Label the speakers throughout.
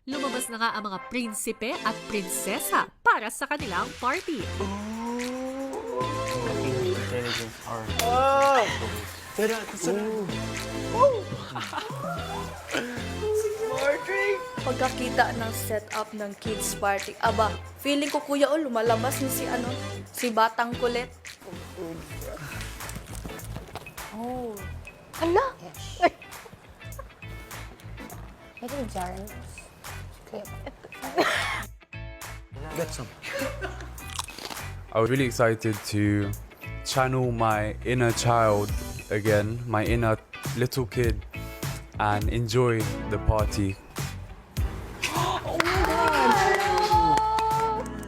Speaker 1: Lumabas na nga ang mga prinsipe at prinsesa para sa kanilang party.
Speaker 2: Intelligence are...
Speaker 3: Pagkakita ng setup ng kids party, aba, feeling ko kuya lumalabas ni si Batang Kulit.
Speaker 4: Oh. Hala! Ito Jaren.
Speaker 2: Get some.
Speaker 5: I was really excited to channel my inner child again, my inner little kid, and enjoy the party.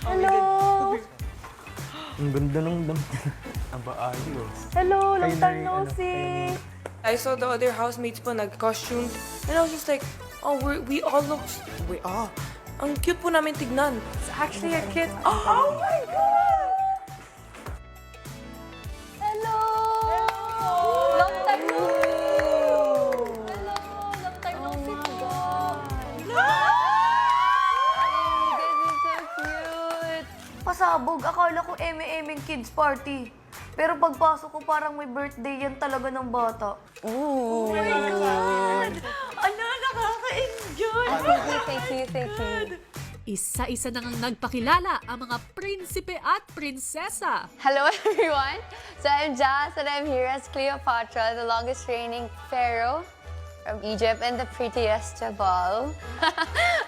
Speaker 4: Hello!
Speaker 2: Ang ganda ng dam. Aba, ayos.
Speaker 3: Hello, long
Speaker 2: Kayo
Speaker 3: time
Speaker 2: na
Speaker 3: no
Speaker 2: yung
Speaker 3: see.
Speaker 6: I saw the other housemates po nag-costumed. And I was just like, oh, we all look... Ang cute po namin tignan.
Speaker 3: It's actually a kid. Oh my God!
Speaker 4: Hello! Long time no Hello! Long time no see po. This is so cute.
Speaker 3: Pasabog, akala ko eme-emeng kids party. Pero pagpasok ko parang may birthday yan talaga ng bata. Oh my God! Ano, nakaka-enjoy!
Speaker 4: Thank you.
Speaker 1: Isa-isa na ngang nagpakilala ang mga prinsipe at prinsesa.
Speaker 4: Hello everyone! So I'm Jazz and I'm here as Cleopatra, the longest reigning pharaoh from Egypt and the prettiest of all.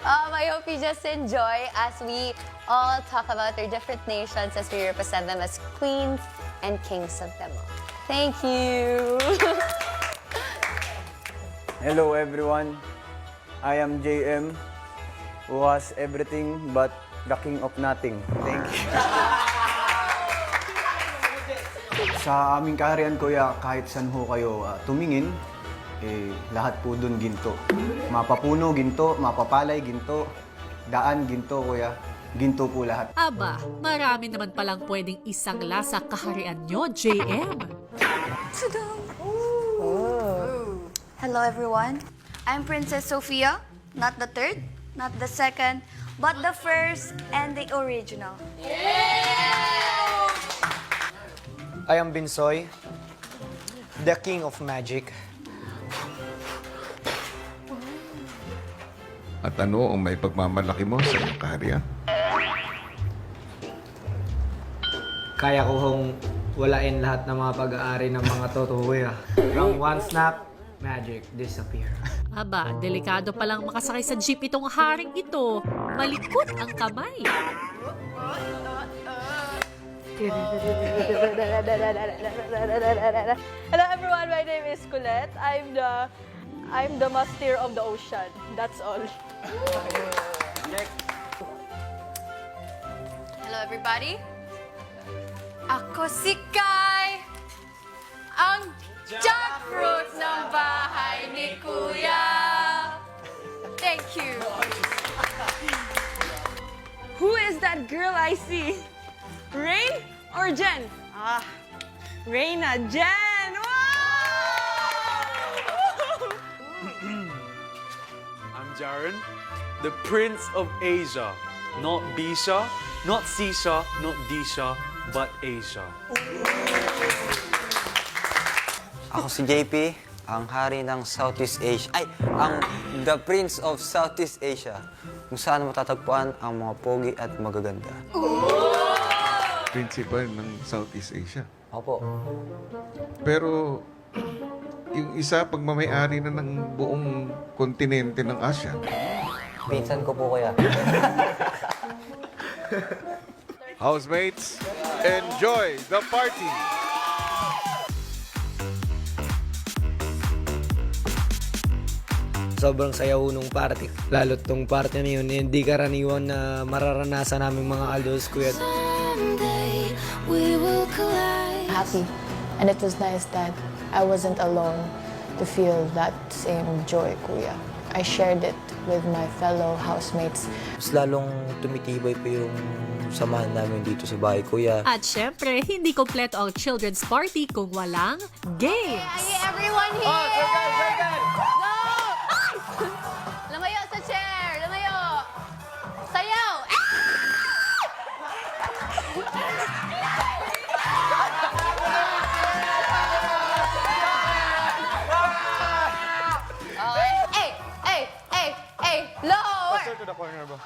Speaker 4: I hope you just enjoy as we all talk about their different nations as we represent them as queens and kings of them all. Thank you!
Speaker 2: Hello everyone. I am JM, who has everything but the king of nothing. Thank you. Sa aming kaharian, kuya, kahit saan ho kayo tumingin, lahat po dun ginto. Mapapuno, ginto. Mapapalay, ginto. Daan, ginto, kuya. Ginto po lahat.
Speaker 1: Aba, marami naman palang pwedeng isangla sa kaharian nyo, JM.
Speaker 3: Hello everyone. I'm Princess Sophia, not the third, not the second, but the first and the original.
Speaker 7: I am Binsoy, the king of magic.
Speaker 8: At ano ang may pagmamalaki mo sa iyong kaharian?
Speaker 7: Kaya ko hong walain lahat ng mga pag-aari ng mga totohuya. From one snap, magic disappear.
Speaker 1: Aba, delikado palang makasakay sa jeep itong haring ito. Malikot ang kamay.
Speaker 3: Hello everyone, my name is Colette. I'm the master of the ocean. That's all.
Speaker 4: Hello everybody! Ako si Kai, ang jackfruit ng bahay ni Kuya. Thank you.
Speaker 6: Who is that girl I see? Rain or Jen? Reina Jen!
Speaker 5: I'm Jaren, the Prince of Asia. Not Bisha, not Sisha, not Disha, but Asia.
Speaker 9: Ako si JP, ang hari ng Southeast Asia. The Prince of Southeast Asia. Kung saan matatagpuan ang mga pogi at magaganda.
Speaker 8: Principal ng Southeast Asia.
Speaker 9: Opo.
Speaker 8: Pero yung isa pagmamayari na ng buong kontinente ng Asia.
Speaker 9: Pinsan ko po kaya.
Speaker 8: Housemates, enjoy the party!
Speaker 7: Sobrang sayaw nung party. Lalo't tong party na yun, hindi karaniwan na mararanasan namin mga adults, kuya.
Speaker 10: Happy. And it was nice that I wasn't alone to feel that same joy, Kuya. I shared it with my fellow housemates.
Speaker 9: Mas lalong tumitibay pa yung samahan namin dito sa bahay, kuya.
Speaker 1: At syempre, hindi kompleto ang children's party kung walang games.
Speaker 4: Hi everyone here!
Speaker 7: Oh, sir,
Speaker 4: Go! Lumayo sa chair! Lumayo!
Speaker 7: to the corner, bro.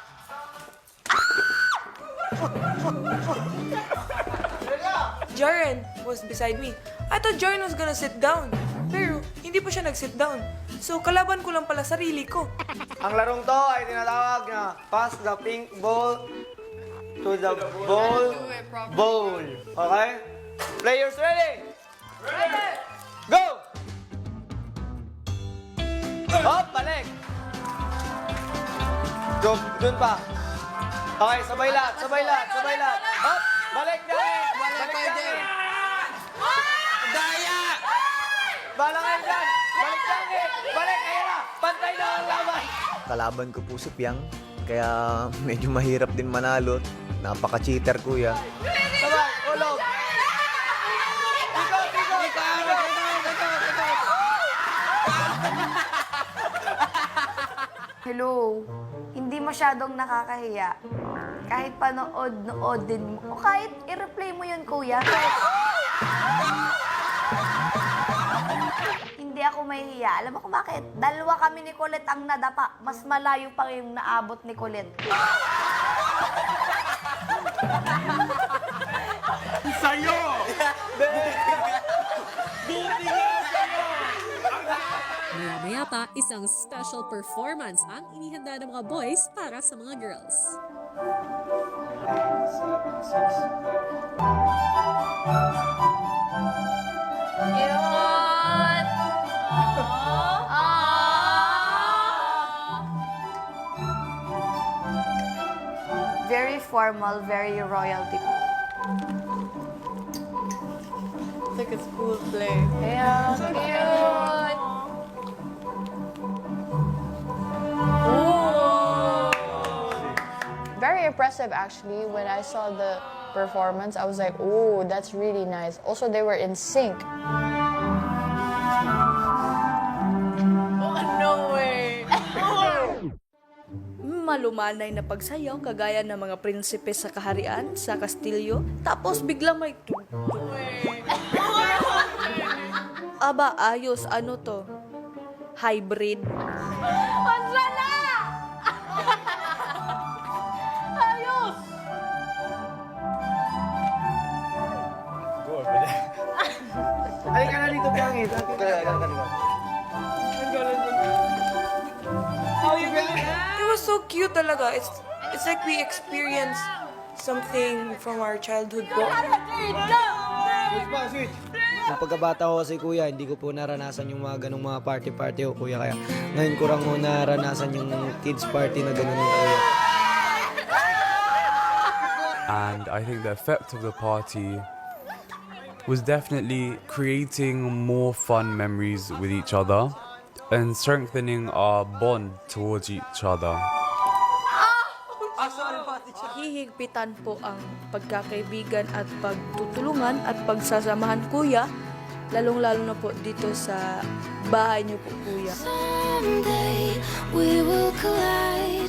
Speaker 6: Jaren was beside me. I thought Jaren was gonna sit down. Pero hindi pa siya nag-sit down. So kalaban ko lang pala sarili ko.
Speaker 7: Ang larong to ay tinatawag na pass the pink ball to the bowl. Okay? Players ready? Ready! Go! Hop, balik! Dun pa. Okay, sabay lahat. Hop, balik dyan! Balik dyan! Daya! Balang yan dyan! Balik dyan! Balik! Ayan na! Pantay na ang laban!
Speaker 2: Kalaban ko po si Piang, kaya medyo mahirap din manalo. Napaka-cheater, kuya.
Speaker 7: Sabay! Ulog!
Speaker 3: Hello, hindi masyadong nakakahiya. Kahit panood-noodin mo, o kahit i-replay mo yun, kuya. Hindi ako mahihiya. Alam mo kung bakit? Dalawa kami ni Colette ang nadapa. Mas malayo pa yung naabot ni Colette.
Speaker 1: Maya-maya pa, isang special performance ang inihanda ng mga boys para sa mga girls.
Speaker 3: Very formal, very royalty.
Speaker 10: It's like a school play.
Speaker 4: Yeah, cute. Very impressive, actually. When I saw the performance, I was like, oh, that's really nice. Also, they were in sync.
Speaker 11: Malumanay na pagsayaw kagaya ng mga prinsipe sa kaharian, sa kastilyo, tapos biglang may Aba, ayos, ano to? Hybrid.
Speaker 7: Halika na dito, Piangit.
Speaker 6: It was so cute talaga. It's like we experienced something from our childhood po.
Speaker 7: Nung pagkabata ko kasi, kuya, hindi ko po naranasan yung mga ganong mga party-party ko, kuya. Kaya ngayon ko lang mo naranasan yung kids party na ganun, kuya.
Speaker 5: And I think the effect of the party was definitely creating more fun memories with each other and strengthening our bond towards each other.
Speaker 11: Hihigpitan po ang pagkakaibigan at pagtutulungan at pagsasamahan, kuya. Lalong-lalo na po dito sa bahay niyo po, kuya.
Speaker 3: Someday we will collide.